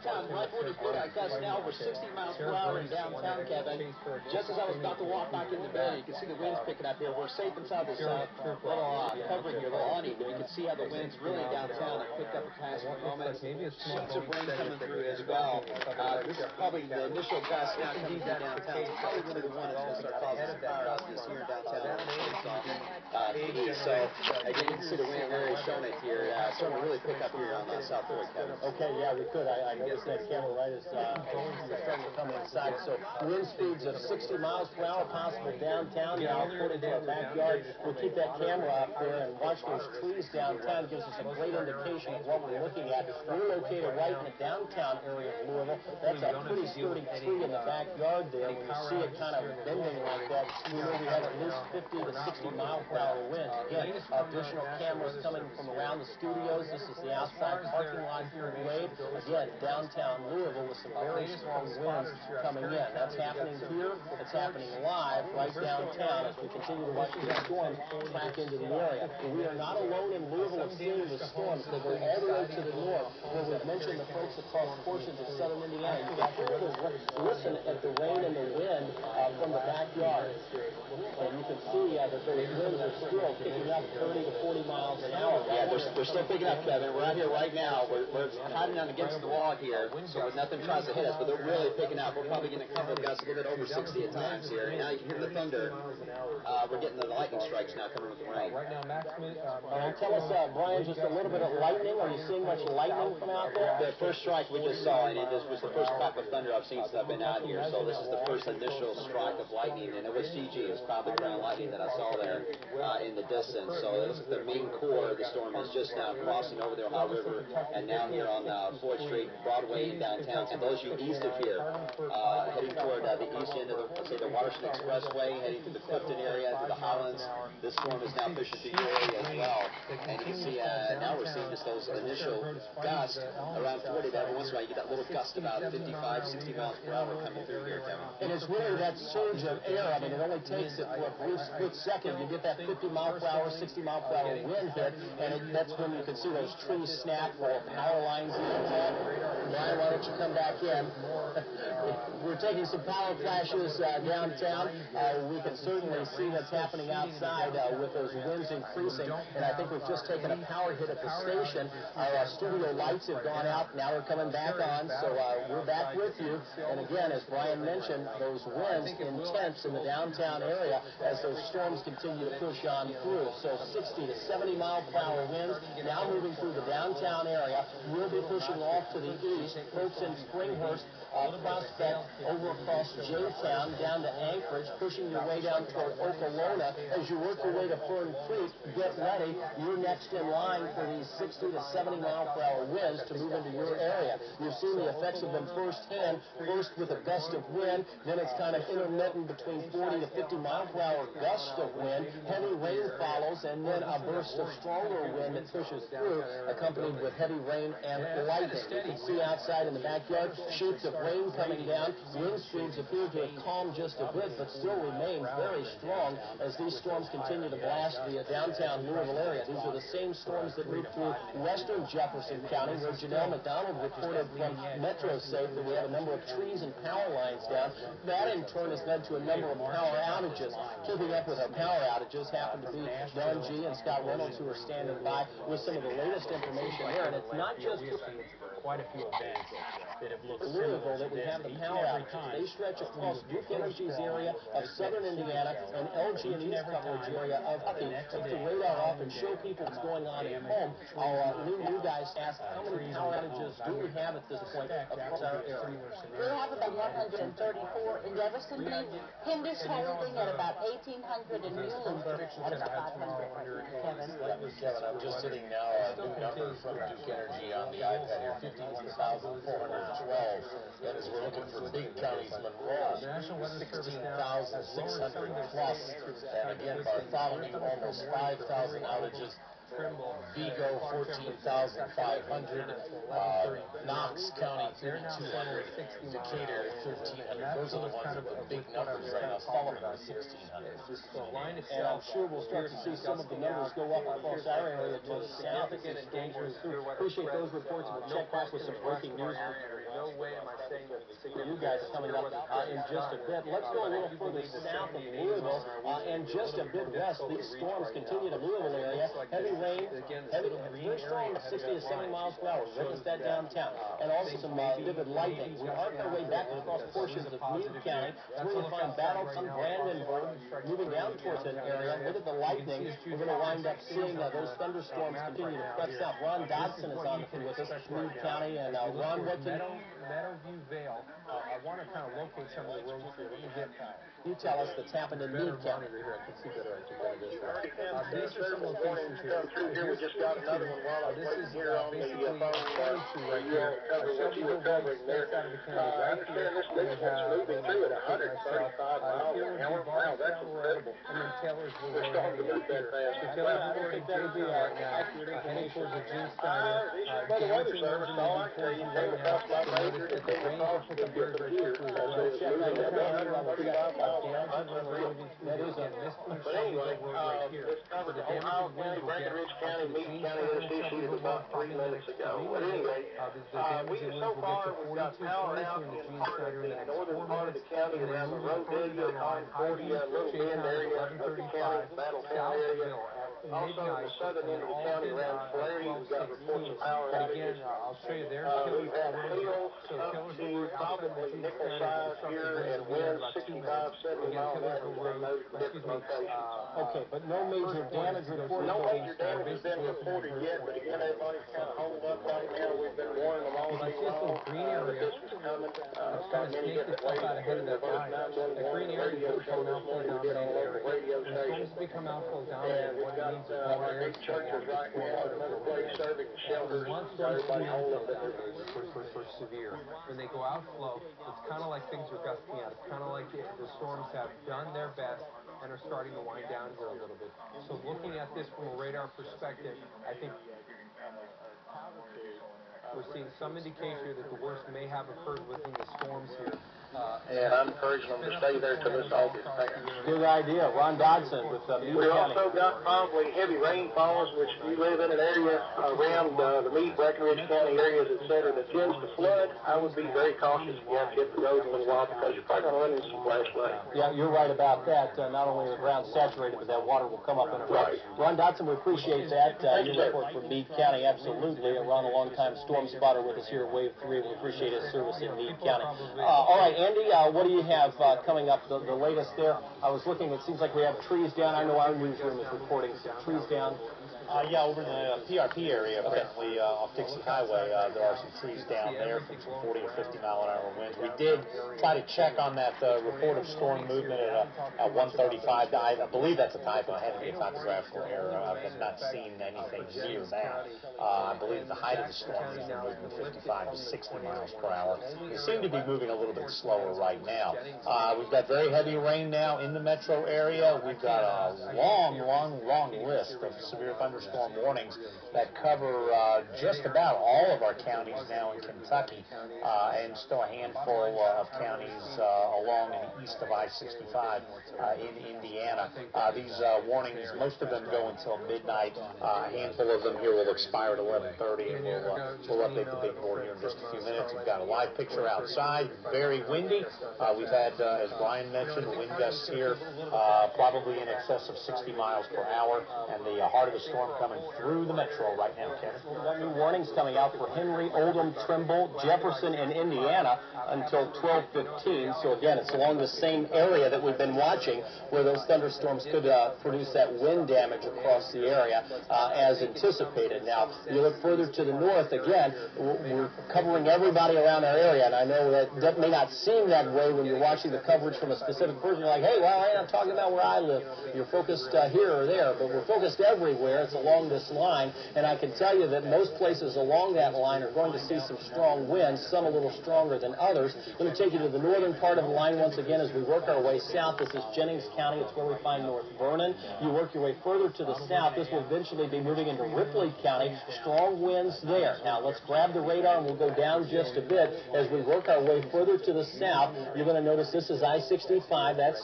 downtown. Right when you feel like us now, over 60 miles per hour in downtown, Kevin. Just as I was about to walk back in the building, you can see the winds picking up here. We're safe inside this little covering here, little awning. You can see how the winds really downtown have picked up the past few moments. Sheets of rain coming through as well. This is probably the initial gust now coming through downtown. It's probably really the one that's going to start causing some power outages here in downtown. So again, you can see the wind really showing it here. Starting to really pick up here on South Floyd, Kevin. Okay, yeah, we could. I noticed that camera right as you're starting to come inside. So wind speeds of 60 miles per hour possible downtown. Now, according to our backyard, we'll keep that camera up there and watch those trees downtown. Gives us a great indication of what we're looking at. We're located right in the downtown area of Louisville. That's a pretty sturdy tree in the backyard there. When you see it kind of bending like that, we know we have at least 50 to 60 mile per hour winds. Again, additional cameras coming from around the studios. This is the outside parking lot here in Wade. Again, downtown Louisville with some very strong winds coming in. That's happening here. It's happening live right downtown as we continue to watch these storms track into the area. But we are not alone in Louisville of seeing the storms. They go all the way to the north, where we've mentioned the folks across portions of southern Indiana. You can hear listen at the rain and the wind from the backyard. And you can see that those winds are still picking up 30 to 40 miles an hour. Yeah, they're still picking up, Kevin. We're out here right now. We're hiding on against the wall here, so nothing tries to hit us, but they're really picking up. We're probably getting a couple of gusts a little bit over 60 at times here. And now you can hear the thunder. We're getting the lightning strikes now coming with the rain. Tell us, Brian, just a little bit of lightning. Are you seeing much lightning from out there? The first strike we just saw, and it was the first crack of thunder I've seen since I've been out here. So this is the first initial strike of lightning, and it was CG. It was probably ground lightning that I saw there in the distance. So it looks like the main core of the storm is just now crossing over the Ohio River, and now here on Floyd Street, Broadway, and downtown. And those of you east of here, heading toward the east end of the Waterston Expressway, heading to the Clifton area, to the Highlands, this storm is now pushing through your area as well. And you can see now we're seeing just those initial gusts around 40. But every once in a while you get that little gust about 55, 60 miles per hour coming through here, Kevin. And it's really that surge of air. I mean, it only takes it for a brief split second. You get that 50 mile per hour, 60 mile per hour wind hit, and that's when you can see those trees snap or power lines even tap. Brian, why don't you come back in? We're taking some power flashes downtown. We can certainly see what's happening outside with those winds increasing, and I think we've just taken a power hit at the station. Our studio lights have gone out. Now they're coming back on, so we're back with you. And again, as Brian mentioned, those winds intense in the downtown area as those storms continue to push on through. So 60 to 70 mile per hour winds now moving through the downtown area. We'll be pushing off to the east. Folks in Springhurst, Prospect, over across J-Town, down to Anchorage, pushing your way down toward Okolona. As you work your way to Fern Creek, get ready. You're next in line for these 60 to 70 mile per hour winds to move into your area. You've seen the effects of them firsthand, first with a gust of wind, then it's kind of intermittent between 40 to 50 mile per hour gust of wind. Heavy rain follows, and then a burst of stronger wind that pushes through, accompanied with heavy rain and lightning. You can see outside in the backyard, sheets of rain coming down. Wind speeds appear to have calmed just a bit, but still remain very strong as these storms continue to blast the downtown Louisville area. These are the same storms that moved through western Jefferson County, where Janelle McDonald reported from MetroSafe that we have a number of trees and power lines down. That in turn has led to a number of power outages. Keeping up with our power outages happen to be Don G. and Scott Reynolds, who are standing by with some of the latest information there. And it's not just quite a few events that have looked Louisville that we have the power outages. They stretch across Duke Energy's area of southern Indiana and LG and East coverage area of Kentucky. Take the radar off and show people what's going on at home. I'll leave you guys to ask how many power outages do we have at this point across our area? We have about 134 in Jeffersonville. Hindish holding at about 1,800 in Muhlenberg at about 500. Kevin, I'm just sitting now a new number from Duke Energy on the iPad here, 51,412. And as we're looking for big counties, Monroe, 16,600 plus. And again, Bartholomew, almost 5,000 outages. Vigo, 14,500. Knox, Bucks County 3,200, Decatur 1,300. Those are the ones with the big numbers right now. Sullivan was 1,600. And I'm sure we'll start to see some of the numbers go up across our area to the south as these storms move through. Appreciate those reports. We'll check back with some breaking news for you guys coming up in just a bit. Let's go a little further south of Louisville and just a bit west. These storms continue to Louisville area. Heavy rain, very strong, 60 to 70 miles per hour. Witness that downtown. And also some vivid lightning. We arc our way back across portions of Meade County. It's where you find Battleton, Brandenburg, moving down towards that area. Look at the lightning. We're going to wind up seeing those thunderstorms continue to press south. Ron Dodson is on with us, Meade County. And Ron, what can Meadowview Vale. I want to kind of locate some of the roads here. Let me get you tell us that's happened in Meade County. Here, I can see better. These are some locations here. We just got another one while I was waiting here on the phone. Right here. Shelbyville Road there. I understand this next one's moving through at 135 miles an hour. Wow, that's incredible. And then Taylorsville They're starting to move that fast. I don't think that would be accurate information. By the Weather Service, all I can tell you, they were across my major, and they were across the computer. So it was moving at 135 miles an hour. That is But anyway, this covered Ohio County, Breckinridge County, Meade County, that was issued about 3 minutes ago. But anyway, so far we've got power out in part of the northern part of the county around the Rodeo, Concordia, Little Bend area of the county, Battlefield area. Also in the southern end of the county around Flaherty, we've got reports of power outages. I'll show you there. We've had hail up to probably nickel size here and winds 65, 70 miles an hour in those different locations. Okay, but no major damage reported. No major damage has been reported yet, but again, everybody's kind of holed up right now. We've been warning them all day long that this was coming. Many different ways, including the first 911 radio show this morning we did on local radio stations. And we've got our big churches right now, another place serving shelters. Everybody holed up at their for severe. When they go outflow, it's kind of like things are gusting out. It's kind of like the storms have done their best and are starting to wind down here a little bit. So looking at this from a radar perspective, I think we're seeing some indication that the worst may have occurred within the storms here. And I'm encouraging them to stay there till this all gets passed. Good idea. Ron Dodson with Meade We County. also got probably heavy rainfalls, which if you live in an area around the Meade, Breckinridge County areas, etc., that tends to flood, I would be very cautious if you have to hit the road a little while because you're probably going to run into some flash flooding. Yeah, you're right about that. Not only are the ground saturated, but that water will come up in a rush. Ron Dodson, we appreciate that. Your report from Meade County, absolutely. Ron, a long-time storm spotter with us here at Wave 3. We appreciate his service in Meade County. All right, Andy, what do you have coming up, the latest there? I was looking, it seems like we have trees down. I know our newsroom is reporting some trees down. Yeah, over in the PRP area, apparently off Dixie Highway, there are some trees down there from some 40 or 50 mile an hour winds. We did try to check on that report of storm movement at 135. I believe that's a typo. I had to be a typographical error. I've not seen anything near that. I believe the height of the storm is moving 55 to 60 miles per hour. We seem to be moving a little bit slower right now. We've got very heavy rain now in the metro area. We've got a long list of severe thunderstorm warnings that cover just about all of our counties now in Kentucky, and still a handful of counties along and east of I-65 in Indiana. These warnings, most of them go until midnight. A handful of them here will expire at 11:30, and we'll update the big board here in just a few minutes. We've got a live picture outside, very windy. We've had, as Brian mentioned, wind gusts here probably in excess of 60 miles per hour, and the heart of the storm coming through the metro right now, Kevin. We've got new warnings coming out for Henry, Oldham, Trimble, Jefferson, and Indiana until 12:15. So again, it's along the same area that we've been watching where those thunderstorms could produce that wind damage across the area as anticipated. Now, you look further to the north, again, we're covering everybody around our area, and I know that may not seem that way when you're watching the coverage from a specific person. You're like, hey, well, I'm talking about where I live. You're focused here or there, but we're focused everywhere. It's along this line, and I can tell you that most places along that line are going to see some strong winds, some a little stronger than others. Let me take you to the northern part of the line once again as we work our way south. This is Jennings County. It's where we find North Vernon. You work your way further to the south. This will eventually be moving into Ripley County. Strong winds there. Now, let's grab the radar, and we'll go down just a bit as we work our way further to the south. You're going to notice this is I-65. That's